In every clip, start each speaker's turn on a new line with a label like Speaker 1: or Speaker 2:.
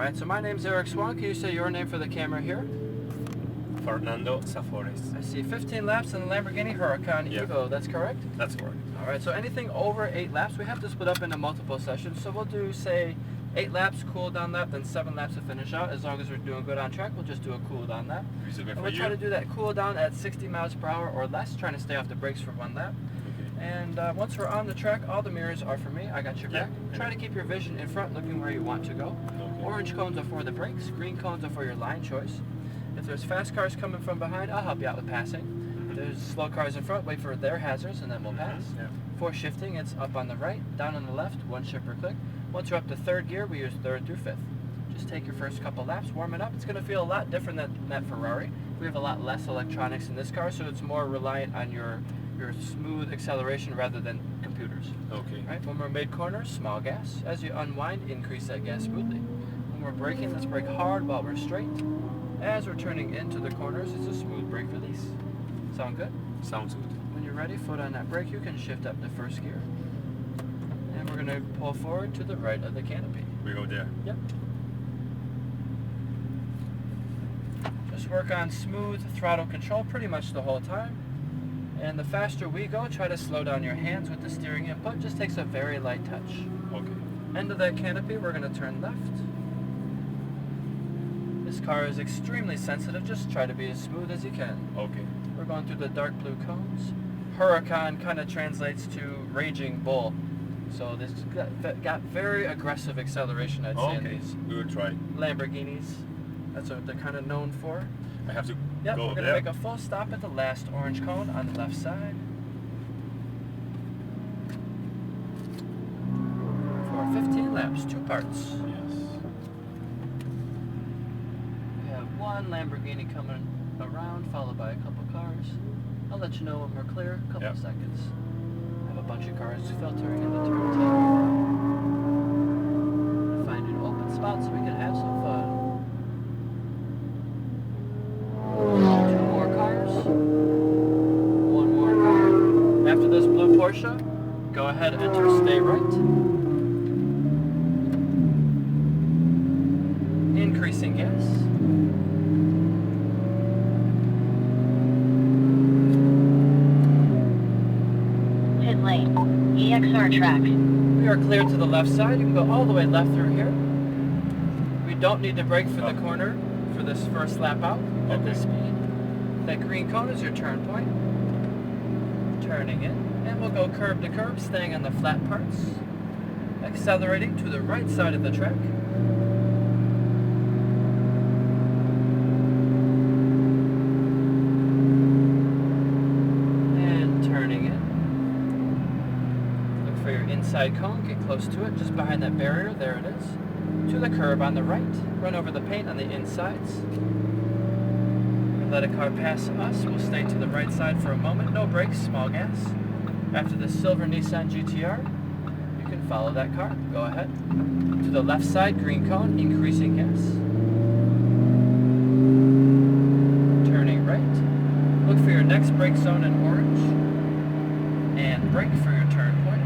Speaker 1: Alright, so my name's Eric Swan. Can you say your name for the camera here?
Speaker 2: Fernando Safores.
Speaker 1: I see 15 laps in the Lamborghini Huracan Evo, that's correct?
Speaker 2: That's correct.
Speaker 1: Alright, so anything over 8 laps, we have to split up into multiple sessions. So we'll do, say, 8 laps, cool down lap, then 7 laps to finish out. As long as we're doing good on track, we'll just do a cool down lap. And we'll try to do that cool down at 60 miles per hour or less, trying to stay off the brakes for 1 lap. And once we're on the track, all the mirrors are for me. I got your back. Try to keep your vision in front, looking where you want to go. Orange cones are for the brakes. Green cones are for your line choice. If there's fast cars coming from behind, I'll help you out with passing. If there's slow cars in front, wait for their hazards, and then we'll pass. For shifting, it's up on the right, down on the left, 1 shift per click. Once you're up to 3rd gear, we use 3rd through 5th. Just take your first couple laps, warm it up. It's going to feel a lot different than that Ferrari. We have a lot less electronics in this car, so it's more reliant on your smooth acceleration rather than computers.
Speaker 2: Okay.
Speaker 1: Right, when we're mid-corner, small gas. As you unwind, increase that gas smoothly. When we're braking, let's brake hard while we're straight. As we're turning into the corners, it's a smooth brake release. Sound good?
Speaker 2: Sounds good.
Speaker 1: When you're ready, foot on that brake, you can shift up to 1st gear. And we're going to pull forward to the right of the canopy.
Speaker 2: We go there?
Speaker 1: Yep. Just work on smooth throttle control pretty much the whole time. And the faster we go, try to slow down your hands with the steering input. Just takes a very light touch.
Speaker 2: Okay.
Speaker 1: End of that canopy, we're going to turn left. This car is extremely sensitive. Just try to be as smooth as you can.
Speaker 2: Okay.
Speaker 1: We're going through the dark blue cones. Huracan kind of translates to raging bull. So this got very aggressive acceleration, I'd say, in these
Speaker 2: we will try.
Speaker 1: Lamborghinis. That's what they're kind of known for.
Speaker 2: I have to
Speaker 1: Yep,
Speaker 2: go
Speaker 1: we're going to
Speaker 2: there.
Speaker 1: make a full stop at the last orange cone on the left side. For 15 laps, 2 parts.
Speaker 2: Yes.
Speaker 1: We have 1 Lamborghini coming around, followed by a couple cars. I'll let you know when we're clear, a couple seconds. I have a bunch of cars filtering in the turn 10. Find an open spot so we can have some fun. 2 more cars. 1 more car. After this blue Porsche, go ahead, enter, stay right. Increasing gas.
Speaker 3: Pit lane, EXR track.
Speaker 1: We are clear to the left side. You can go all the way left through here. We don't need to brake for the corner for this first lap out at this speed. That green cone is your turn point. Turning in. And we'll go curb to curb, staying on the flat parts. Accelerating to the right side of the track. And turning in. Look for your inside cone, get close to it, just behind that barrier, there it is. To the curb on the right, run over the paint on the insides. Let a car pass us, we'll stay to the right side for a moment, no brakes, small gas. After the silver Nissan GTR, you can follow that car, go ahead. To the left side, green cone, increasing gas. Turning right. Look for your next brake zone in orange. And brake for your turn point,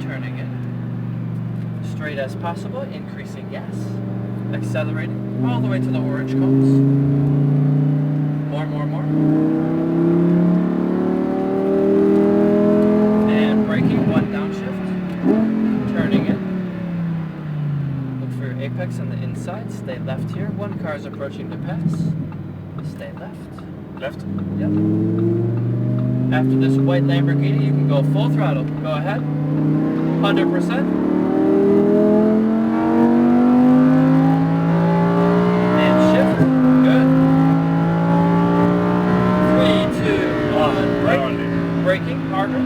Speaker 1: turning in. Straight as possible, increasing gas. Accelerating all the way to the orange cones. More. And braking, 1 downshift. Turning in. Look for your apex on the inside. Stay left here. 1 car is approaching to pass. Stay left.
Speaker 2: Left?
Speaker 1: Yep. After this white Lamborghini, you can go full throttle. Go ahead. 100%. Braking harder,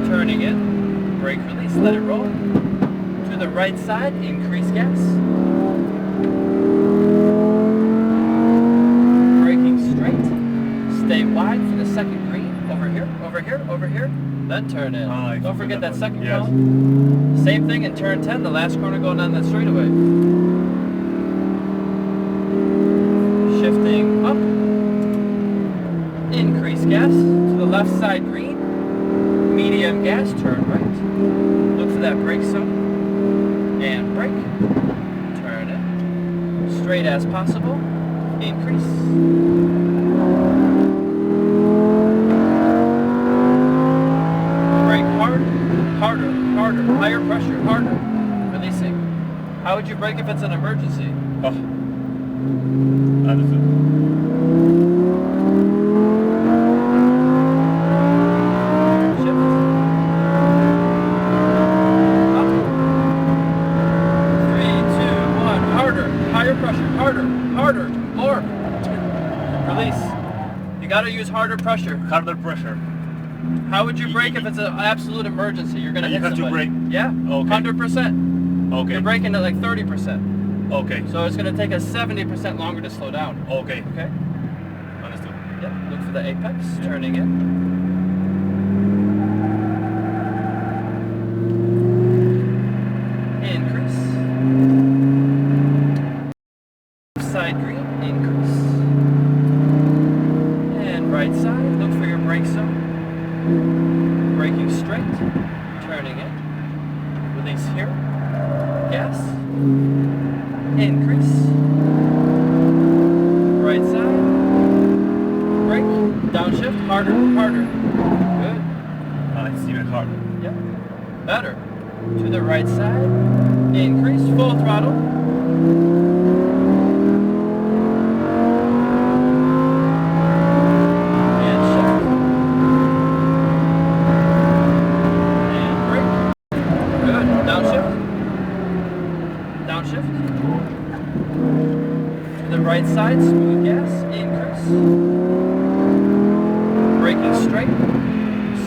Speaker 1: turning in, brake release, let it roll. To the right side, increase gas. Braking straight, stay wide for the 2nd green, over here, then turn in. Don't forget that 2nd cone. Same thing in turn 10, the last corner going down that straightaway. Shifting up, increase gas. The left side green, medium gas, turn right. Look for that brake zone, and brake, turn straight as possible. Increase. Brake hard, harder, harder, higher pressure, harder. Releasing. How would you brake if it's an emergency?
Speaker 2: Oh. Understood.
Speaker 1: Shift. Up. 3, 2, 1. Harder, higher pressure, harder, harder, more. Release. You gotta use harder pressure.
Speaker 2: Harder pressure.
Speaker 1: How would you brake if it's an absolute emergency? You're gonna
Speaker 2: And you
Speaker 1: hit
Speaker 2: have to
Speaker 1: somebody.
Speaker 2: brake?
Speaker 1: Yeah,
Speaker 2: Okay.
Speaker 1: 100%.
Speaker 2: Okay.
Speaker 1: You're braking at like 30%.
Speaker 2: Okay.
Speaker 1: So it's gonna take us 70% longer to slow down.
Speaker 2: Okay.
Speaker 1: Okay?
Speaker 2: Understood.
Speaker 1: Yep. Look for the apex, turning in. Increase. Side green, increase. And right side, look for your brake zone. Braking straight, turning in. Release here. Gas. Increase. Right side. Brake. Downshift. Harder. Harder. Good.
Speaker 2: It's even harder.
Speaker 1: Yep. Better. To the right side. Increase. Full throttle. And shift. And brake. Good. Downshift. Downshift. To the right side, smooth gas, increase. Braking straight.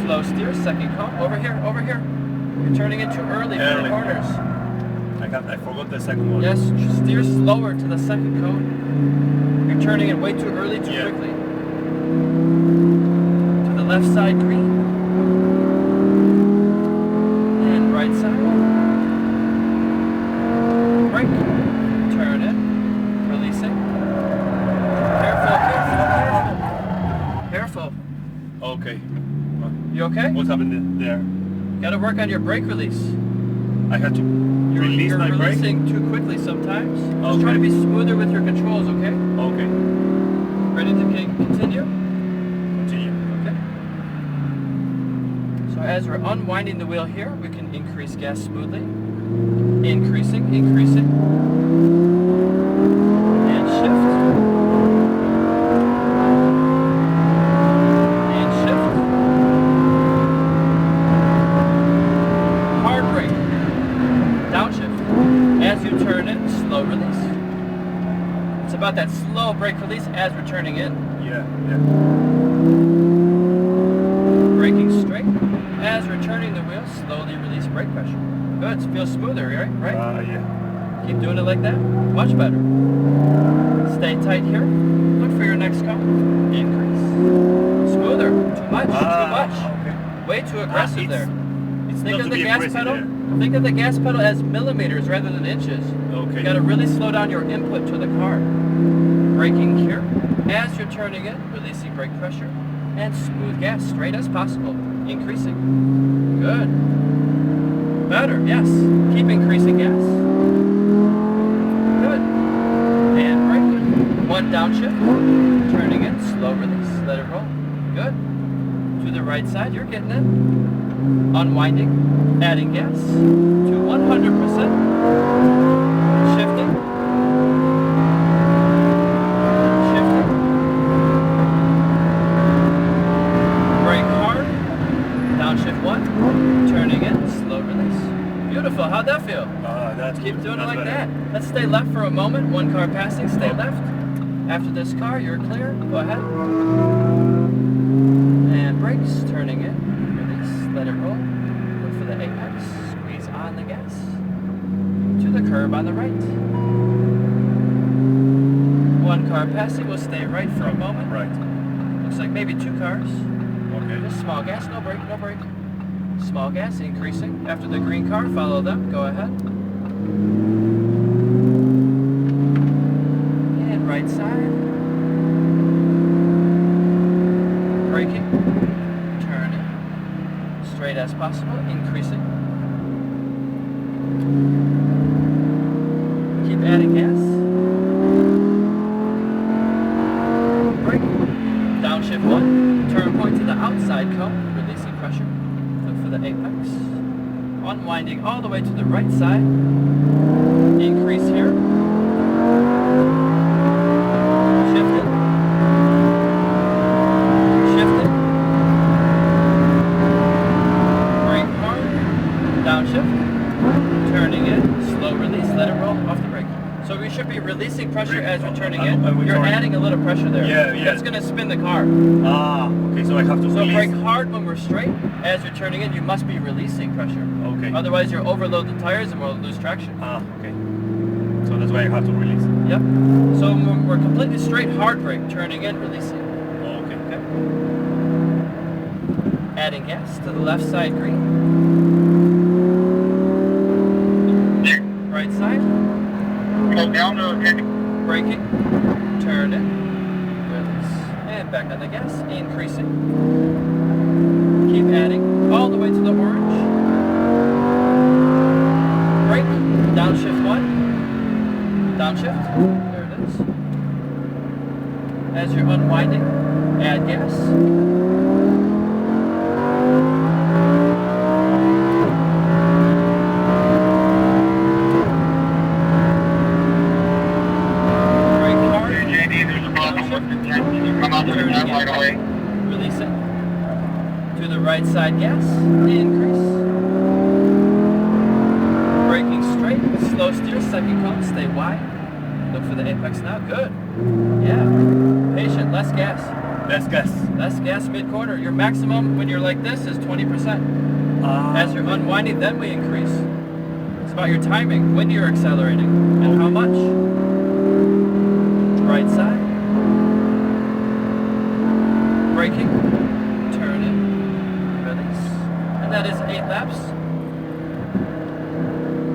Speaker 1: Slow steer, second cone. Over here, over here. You're turning it too early for the corners.
Speaker 2: I forgot the second one.
Speaker 1: Yes, steer slower to the second cone. You're turning it way too early, too
Speaker 2: Yeah.
Speaker 1: quickly. To the left side, green. And right side. Brake. Turn it. Releasing. Careful, careful, careful. Careful.
Speaker 2: Okay.
Speaker 1: You okay?
Speaker 2: What happened there?
Speaker 1: Gotta work on your brake release.
Speaker 2: I had to release
Speaker 1: You're
Speaker 2: my brake?
Speaker 1: releasing too quickly sometimes. Just
Speaker 2: Okay.
Speaker 1: try to be smoother with your controls, okay?
Speaker 2: Okay.
Speaker 1: Ready to continue?
Speaker 2: Continue.
Speaker 1: Okay. So as we're unwinding the wheel here, we can increase gas smoothly. Increasing, increasing. And shift. And shift. Hard brake. Downshift. As you turn in, slow release. It's about that slow brake release as we're turning in.
Speaker 2: Yeah.
Speaker 1: Braking straight. As we're turning the wheel, slowly release brake pressure. Good, it feels smoother, right?
Speaker 2: Yeah.
Speaker 1: Keep doing it like that. Much better. Stay tight here. Look for your next cone. Increase. Smoother. Too much. Too much.
Speaker 2: Okay.
Speaker 1: Way too aggressive there.
Speaker 2: It's
Speaker 1: Think
Speaker 2: not
Speaker 1: of
Speaker 2: to
Speaker 1: the
Speaker 2: be
Speaker 1: gas
Speaker 2: aggressive
Speaker 1: pedal.
Speaker 2: there.
Speaker 1: Think of the gas pedal as millimeters rather than inches.
Speaker 2: Okay.
Speaker 1: You gotta really slow down your input to the car. Braking here. As you're turning it, releasing brake pressure. And smooth gas, straight as possible. Increasing. Good. Better, yes. Keep increasing gas. Good. And brake. One downshift. Turning in, slow release. Let it roll. Good. To the right side, you're getting it. Unwinding. Adding gas to 100%. Shifting. Shifting. Brake hard. Downshift one. Turning in. Slow release. Beautiful. How'd that feel?
Speaker 2: That's
Speaker 1: Keep
Speaker 2: good.
Speaker 1: doing it
Speaker 2: That's
Speaker 1: like
Speaker 2: better.
Speaker 1: that. Let's stay left for a moment. One car passing. Stay left. After this car, you're clear. Go ahead. And brakes. Turning in. Release. Let it roll. Look for the apex. Squeeze on the gas. To the curb on the right. One car passing. We'll stay right for a moment.
Speaker 2: Right.
Speaker 1: Looks like maybe two cars.
Speaker 2: Okay.
Speaker 1: Just small gas, no brake, no brake. Small gas increasing. After the green car, follow them. Go ahead. And right side. Braking. Turning. Straight as possible. Increasing. Keep adding gas. unwinding all the way to the right side. Increase here. Shift it. Shift it. Brake hard. Downshift. Turning in. Slow release. Let it roll off the brake. So we should be releasing pressure as we're turning in. You're adding a little pressure there.
Speaker 2: Yeah.
Speaker 1: That's going to spin the car.
Speaker 2: Ah, okay, so I have to
Speaker 1: So
Speaker 2: release.
Speaker 1: brake hard when we're straight. As you're turning in, you must be releasing pressure.
Speaker 2: Okay.
Speaker 1: Otherwise, you'll overload the tires and we'll lose traction.
Speaker 2: Ah, okay. So that's why I have to release.
Speaker 1: Yep. So when we're completely straight, hard brake, turning in, releasing.
Speaker 2: Okay.
Speaker 1: Okay. Adding gas to the left side, green. Right side. Braking. Turn in. Release. And back on the gas. Increasing. Keep adding all the way to the orange. Brake. Downshift 1. Downshift. There it is. As you're unwinding, add gas. Release it. To the right side gas. Increase. Braking straight. Slow steer. Second cone. Stay wide. Look for the apex now. Good. Yeah. Patient. Less gas.
Speaker 2: Less gas.
Speaker 1: Less gas mid-corner. Your maximum when you're like this is 20%. As you're unwinding, then we increase. It's about your timing. When you're accelerating. And how much. Right side. Braking, turn in, release, and that is 8 laps.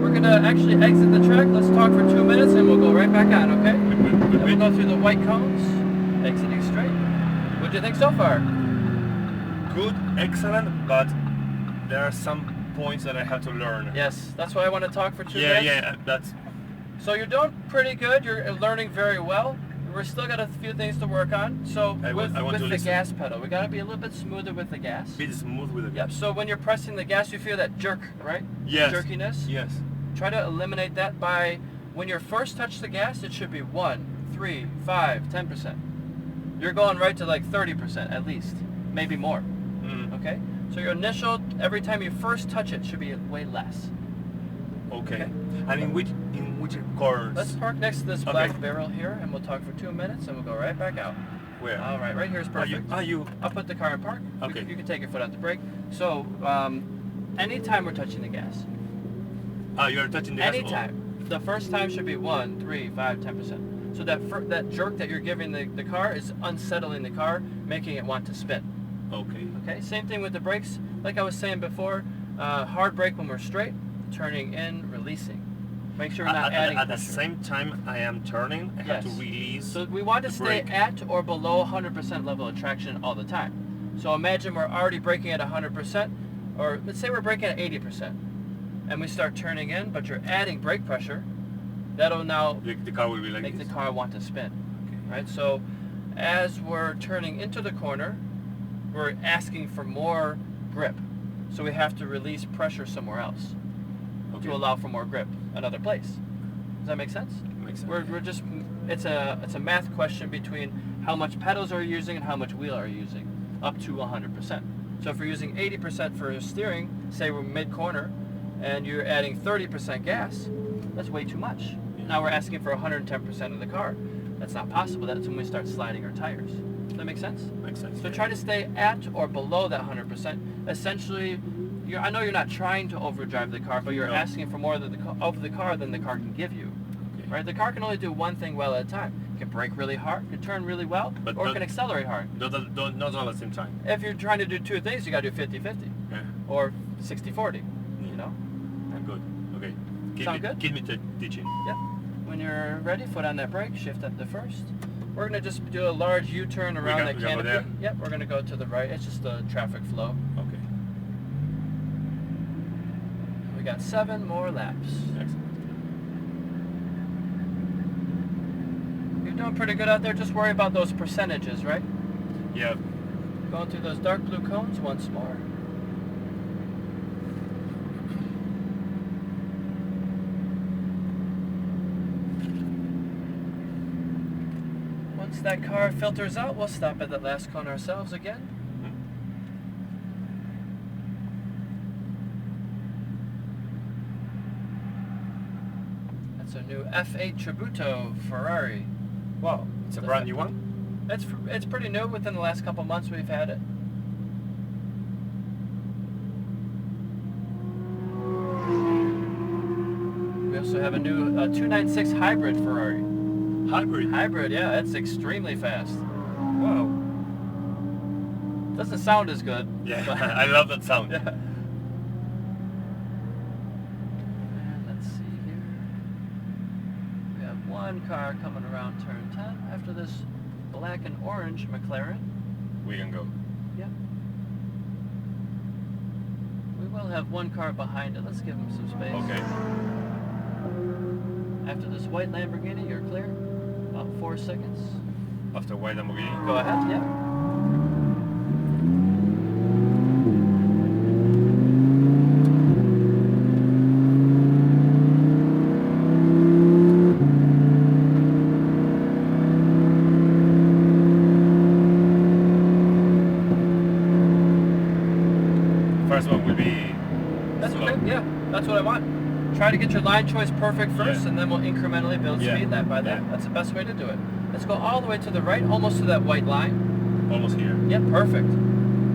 Speaker 1: We're gonna actually exit the track. Let's talk for 2 minutes and we'll go right back on, okay? And we'll go through the white cones, exiting straight. What do you think so far?
Speaker 2: Good, excellent, but there are some points that I have to learn.
Speaker 1: Yes, that's why I want to talk for 2 minutes.
Speaker 2: Yeah, that's...
Speaker 1: So you're doing pretty good. You're learning very well. We're still got a few things to work on. So with the gas pedal, we got to be a little bit smoother with the gas.
Speaker 2: Be smooth with the gas.
Speaker 1: Yep. So when you're pressing the gas, you feel that jerk, right?
Speaker 2: Yes.
Speaker 1: Jerkiness.
Speaker 2: Yes.
Speaker 1: Try to eliminate that by when you first touch the gas, it should be 1, 3, 5, 10%. You're going right to like 30% at least, maybe more. Okay. So your initial, every time you first touch it, should be way less.
Speaker 2: Okay. And in which corners?
Speaker 1: Let's park next to this black barrel here, and we'll talk for 2 minutes, and we'll go right back out.
Speaker 2: Where?
Speaker 1: All right, right here is perfect.
Speaker 2: You?
Speaker 1: I'll put the car in park.
Speaker 2: Okay.
Speaker 1: You can take your foot out the brake. So, anytime we're touching the gas.
Speaker 2: You're touching the gas.
Speaker 1: Anytime. The first time should be 1, 3, 5, 10%. So that jerk that you're giving the car is unsettling the car, making it want to spin.
Speaker 2: Okay.
Speaker 1: Okay. Same thing with the brakes. Like I was saying before, hard brake when we're straight, turning in, releasing. Make sure we're not adding
Speaker 2: at the
Speaker 1: pressure.
Speaker 2: same time I am turning, I have to release.
Speaker 1: So we want to stay at or below 100% level of traction all the time. So imagine we're already braking at 100%, or let's say we're braking at 80%, and we start turning in, but you're adding brake pressure. That'll now
Speaker 2: the car will be like
Speaker 1: make
Speaker 2: this.
Speaker 1: the car want to spin.
Speaker 2: Okay.
Speaker 1: Right? So as we're turning into the corner, we're asking for more grip. So we have to release pressure somewhere else to allow for more grip another place. Does that make sense?
Speaker 2: Makes sense.
Speaker 1: We're just, it's a math question between how much pedals are you using and how much wheel are you using, up to 100%. So if we're using 80% for steering, say we're mid-corner, and you're adding 30% gas, that's way too much.
Speaker 2: Yeah.
Speaker 1: Now we're asking for 110% of the car. That's not possible. That's when we start sliding our tires. Does that make sense?
Speaker 2: Makes sense.
Speaker 1: So try to stay at or below that 100%. Essentially, I know you're not trying to overdrive the car, but you're asking for more of the car than the car can give you. Okay. Right? The car can only do one thing well at a time. It can brake really hard, it can turn really well, or it can accelerate hard.
Speaker 2: Not all at the same time.
Speaker 1: If you're trying to do two things, you got to do 50-50.
Speaker 2: Yeah.
Speaker 1: Or 60-40. You know?
Speaker 2: I'm good. Okay.
Speaker 1: Sound good?
Speaker 2: Give me the teaching.
Speaker 1: Yeah. When you're ready, foot on that brake, shift up to first. We're going to just do a large U-turn around the canopy. Yep, we're going to go to the right. It's just the traffic flow.
Speaker 2: Okay.
Speaker 1: We got 7 more laps.
Speaker 2: Excellent.
Speaker 1: You're doing pretty good out there. Just worry about those percentages, right?
Speaker 2: Yeah.
Speaker 1: Going through those dark blue cones once more. Once that car filters out, we'll stop at that last cone ourselves again. That's a new F8 Tributo Ferrari.
Speaker 2: Wow, it's a brand new one?
Speaker 1: It's pretty new. Within the last couple months we've had it. We also have a new 296 hybrid Ferrari.
Speaker 2: Hybrid?
Speaker 1: Hybrid, yeah, it's extremely fast.
Speaker 2: Wow.
Speaker 1: Doesn't sound as good.
Speaker 2: Yeah, I love that sound.
Speaker 1: Yeah. And let's see here. We have one car coming around turn 10 after this black and orange McLaren.
Speaker 2: We can go.
Speaker 1: Yep. We will have one car behind it. Let's give him some space.
Speaker 2: Okay.
Speaker 1: After this white Lamborghini, you're clear. About 4 seconds.
Speaker 2: After white Lamborghini?
Speaker 1: Go ahead, yeah.
Speaker 2: First one will be...
Speaker 1: That's
Speaker 2: slow.
Speaker 1: okay, yeah. That's what I want. Try to get your line choice perfect first, and then we'll incrementally build speed that by that. That's the best way to do it. Let's go all the way to the right, almost to that white line.
Speaker 2: Almost here.
Speaker 1: Yep, perfect.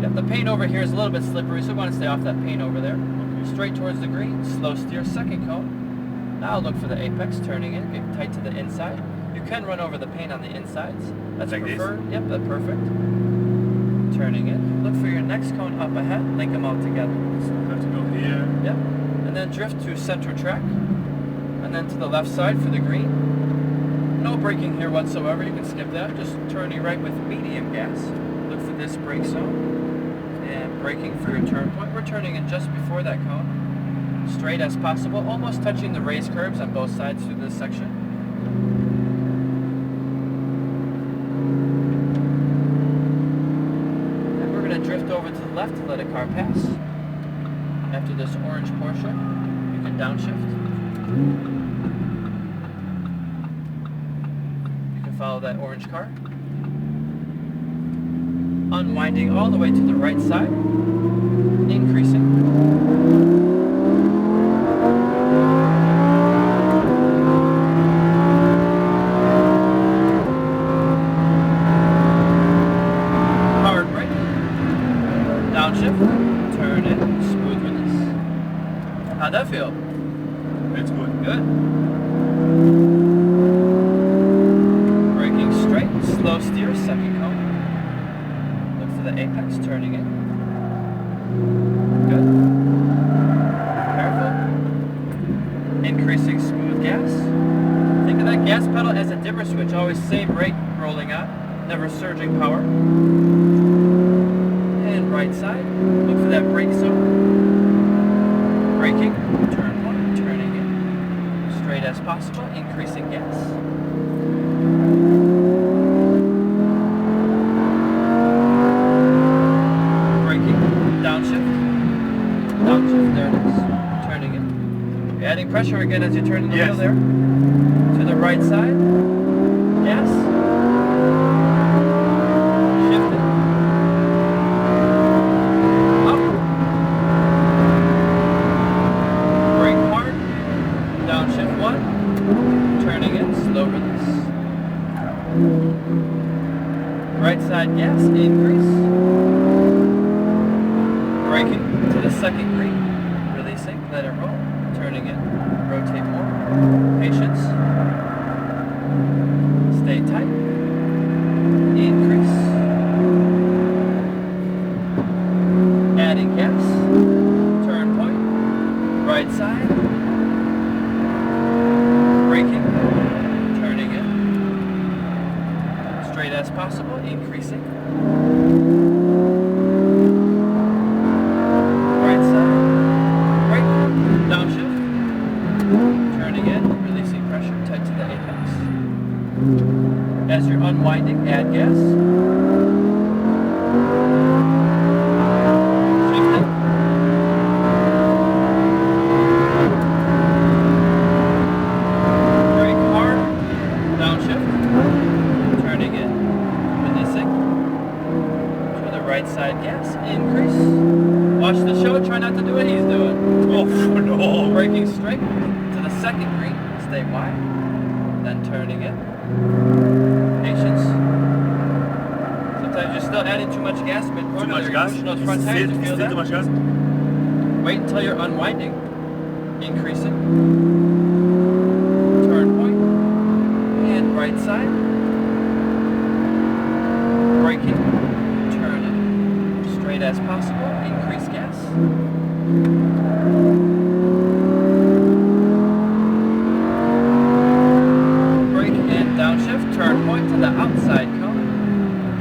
Speaker 1: Yep, the paint over here is a little bit slippery, so we want to stay off that paint over there.
Speaker 2: Okay.
Speaker 1: Straight towards the green, slow steer, second cone. Now look for the apex, turning in, get tight to the inside. You can run over the paint on the insides. That's
Speaker 2: like
Speaker 1: preferred.
Speaker 2: this?
Speaker 1: Yep, that's perfect. Turning in. Look for your next cone up ahead, link them all together.
Speaker 2: So I have to go here.
Speaker 1: Yep. And then drift to center track. And then to the left side for the green. No braking here whatsoever, you can skip that. Just turning right with medium gas. Look for this brake zone. And braking for your turn point. We're turning in just before that cone. Straight as possible, almost touching the raised curbs on both sides through this section. And we're going to drift over to the left to let a car pass. After this orange Porsche, you can downshift. You can follow that orange car. Unwinding all the way to the right side. Increasing. Hard brake. Downshift. Turn in. Smooth release. How'd that feel?
Speaker 2: It's good.
Speaker 1: Good. Braking straight, slow steer, second cone. Look for the apex, turning in. Good. Careful. Increasing smooth gas. Think of that gas pedal as a dimmer switch, always same rate rolling out, never surging power. And right side, look for that brake zone. Braking, turn one, turning in. Straight as possible, increasing gas. Braking, downshift. Downshift, there it is. Turning in. You're adding pressure again as you turn the wheel there. To the right side. Gas. Shifting. Up. Brake hard. Downshift one. Turning in, slow release. Right side gas, increase. Braking to the second green. Releasing, let it roll. Turning in, rotate more. Patience. Stay tight. Increase. Adding gas. Turn point. Right side. Braking. Turning in. Straight as possible. Increasing. Right side. Brake. Downshift. Turning in. Releasing pressure. Tight to the apex. As you're unwinding, add gas. Shifting. Brake hard. Downshift. Turning in. stay wide, then turning in. Patience. Sometimes you're still adding too much gas mid-corner.
Speaker 2: Too much gas?
Speaker 1: Those front tires, you feel
Speaker 2: Still
Speaker 1: that?
Speaker 2: too much gas?
Speaker 1: Wait until you're unwinding. Increasing. Turn point. And right side. Braking. Turn it. Straight as possible. Increase gas. Brake and downshift. Turn point to the outside cone.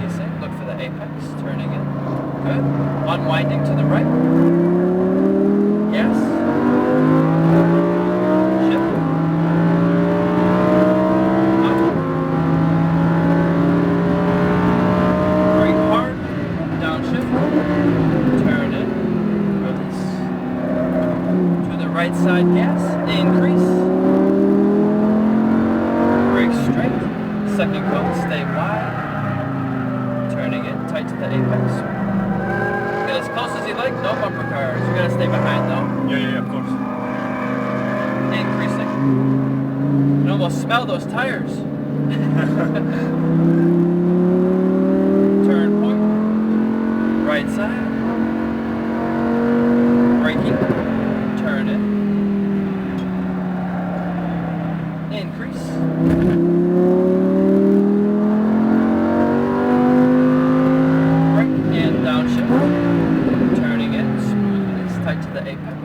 Speaker 1: Releasing. Look for the apex. Turning in. Good. Unwinding to the right. Gas. Shift. Up. Brake hard. Downshift. Turn in. Release. To the right side gas. Increase. Brake straight. Second cone. Stay wide. Turning in. Tight to the apex. Get as close as you like. No bumper cars. You gotta stay behind though.
Speaker 2: Yeah, of course.
Speaker 1: Increasing. You can almost smell those tires. Turn point. Right side. Braking. Turn it. Increase. Brake and downshift. Turning it. Smooth release. Tight to the apex.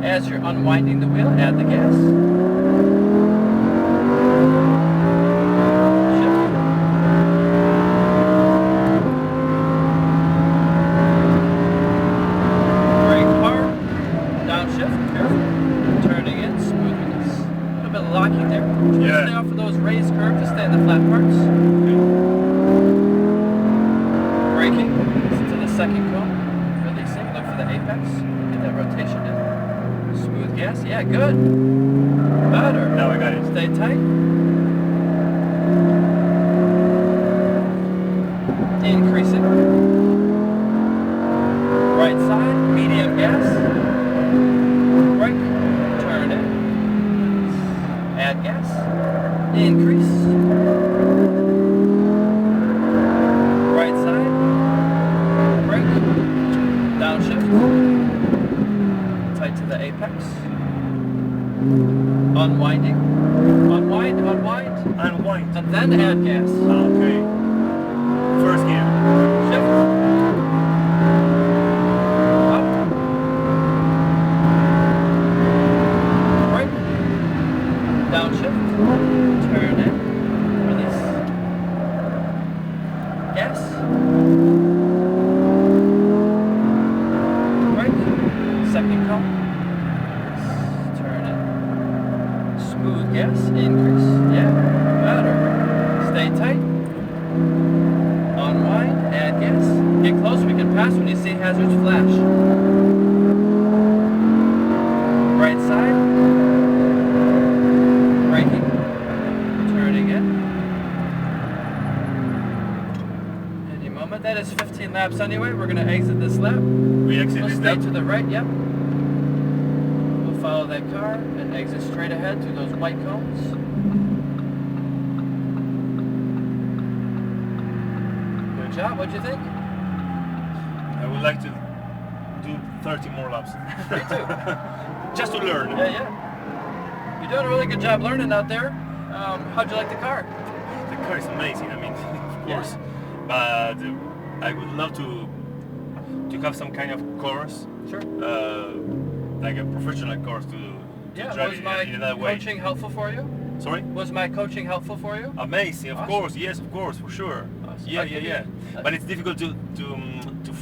Speaker 1: As you're unwinding the wheel, add the gas. Shift. Brake hard. Downshift. Careful. Turning in. Smooth release. A little bit of locking there.
Speaker 2: Yeah.
Speaker 1: Stay off of those raised curves to stay in the flat parts. Braking to the second cone. Releasing. Look for the apex. Get that rotation in. Smooth gas, yeah, good. Better.
Speaker 2: Now I got it.
Speaker 1: Stay tight. Increasing. Right side, medium gas. Brake. Turn it. Add gas. Increase. Right side. Brake. Downshift. Tight to the apex. Unwinding. Unwind, unwind.
Speaker 2: Unwind.
Speaker 1: And then add gas.
Speaker 2: Okay. First gear.
Speaker 1: Shift. Up. Brake. Downshift. Turn in. Release. Gas. Brake. Second cone. Turn it. Smooth gas. Increase. Yeah. Better. Stay tight. Unwind. Add gas. Get close. We can pass when you see hazards flash. Right side. Braking. Turning in. Any moment. That is 15 laps anyway. We're going to exit this lap.
Speaker 2: We exit
Speaker 1: We'll
Speaker 2: this
Speaker 1: stay
Speaker 2: lap.
Speaker 1: to the right, yep. We'll follow that car and exit straight ahead through those white cones. Good job, what'd you think?
Speaker 2: I would like to do 30 more laps.
Speaker 1: Me too.
Speaker 2: Just to learn.
Speaker 1: Yeah. You're doing a really good job learning out there. How'd you like the car?
Speaker 2: The car is amazing, I mean, of
Speaker 1: Yeah.
Speaker 2: course. But I would love to have some kind of course,
Speaker 1: Sure.
Speaker 2: like a professional course to
Speaker 1: Yeah,
Speaker 2: drive
Speaker 1: was
Speaker 2: in
Speaker 1: my
Speaker 2: another way.
Speaker 1: coaching helpful for you?
Speaker 2: Sorry?
Speaker 1: Was my coaching helpful for you?
Speaker 2: Amazing, of
Speaker 1: Awesome.
Speaker 2: course, yes, of course, for sure.
Speaker 1: Awesome.
Speaker 2: Yeah,
Speaker 1: Okay,
Speaker 2: yeah.
Speaker 1: good.
Speaker 2: But it's difficult to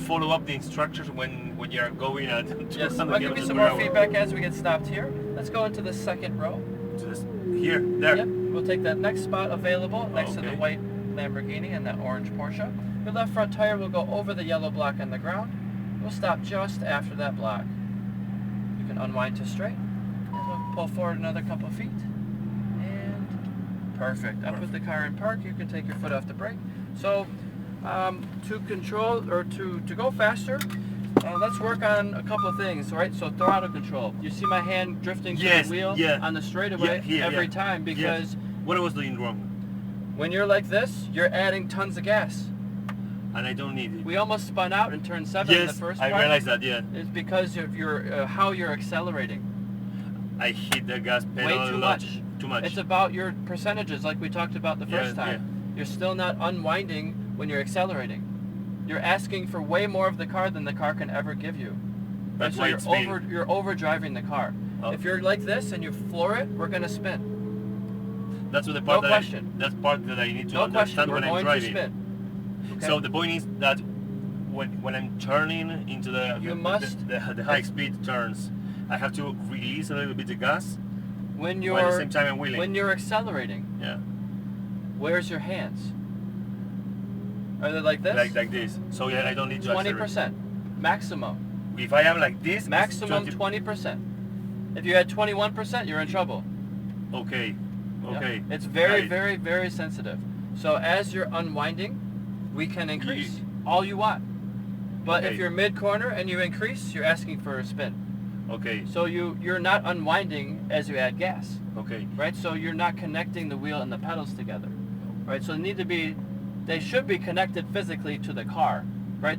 Speaker 2: follow up the instructions when you are going at 200
Speaker 1: Yes, I'll give you
Speaker 2: kilometers
Speaker 1: some
Speaker 2: per
Speaker 1: more
Speaker 2: hour.
Speaker 1: feedback as we get stopped here. Let's go into the second row.
Speaker 2: Just here, there.
Speaker 1: Yep, we'll take that next spot available next to the
Speaker 2: Okay.
Speaker 1: white Lamborghini and that orange Porsche. Your left front tire will go over the yellow block on the ground. We'll stop just after that block. You can unwind to straight, and we'll pull forward another couple feet. And perfect. Up with the car in park, you can take your foot off the brake. So to control or to go faster, Let's work on a couple of things, right? So throttle control. You see my hand drifting to
Speaker 2: Yes,
Speaker 1: the wheel
Speaker 2: yeah.
Speaker 1: on the straightaway
Speaker 2: Here,
Speaker 1: every
Speaker 2: yeah.
Speaker 1: time because
Speaker 2: What I was doing wrong,
Speaker 1: when you're like this, you're adding tons of gas.
Speaker 2: and I don't need it.
Speaker 1: We almost spun out in turn 7 in the first
Speaker 2: I
Speaker 1: part.
Speaker 2: realized that. Yeah,
Speaker 1: It's because of your how you're accelerating.
Speaker 2: I hit the gas pedal
Speaker 1: Way too
Speaker 2: a lot.
Speaker 1: much.
Speaker 2: Too much.
Speaker 1: It's about your percentages, like we talked about the first time. You're still not unwinding when you're accelerating. You're asking for way more of the car than the car can ever give you.
Speaker 2: That's
Speaker 1: so
Speaker 2: why
Speaker 1: you're over driving the car.
Speaker 2: Oh.
Speaker 1: If you're like this and you floor it, we're gonna spin.
Speaker 2: That's what the part
Speaker 1: No
Speaker 2: that
Speaker 1: question.
Speaker 2: that's part that I need to
Speaker 1: No question.
Speaker 2: understand
Speaker 1: We're
Speaker 2: when I'm
Speaker 1: going
Speaker 2: driving.
Speaker 1: to spin. Okay?
Speaker 2: So the point is that when I'm turning into the high speed turns, I have to release a little bit of gas.
Speaker 1: When
Speaker 2: While at the same time I'm wheeling.
Speaker 1: when you're accelerating,
Speaker 2: Yeah.
Speaker 1: where's your hands? Are they like this?
Speaker 2: Like this. So yeah, I don't need to
Speaker 1: 20% maximum.
Speaker 2: If I am like this,
Speaker 1: Maximum
Speaker 2: it's
Speaker 1: 20%. If you had 21%, you're in trouble.
Speaker 2: Okay. Okay.
Speaker 1: Yeah. It's very,
Speaker 2: Right.
Speaker 1: very, very sensitive. So as you're unwinding, we can increase all you want. But if
Speaker 2: Okay.
Speaker 1: you're mid-corner and you increase, you're asking for a spin.
Speaker 2: Okay.
Speaker 1: So you're not unwinding as you add gas,
Speaker 2: Okay.
Speaker 1: right? So you're not connecting the wheel and the pedals together, right? So they should be connected physically to the car.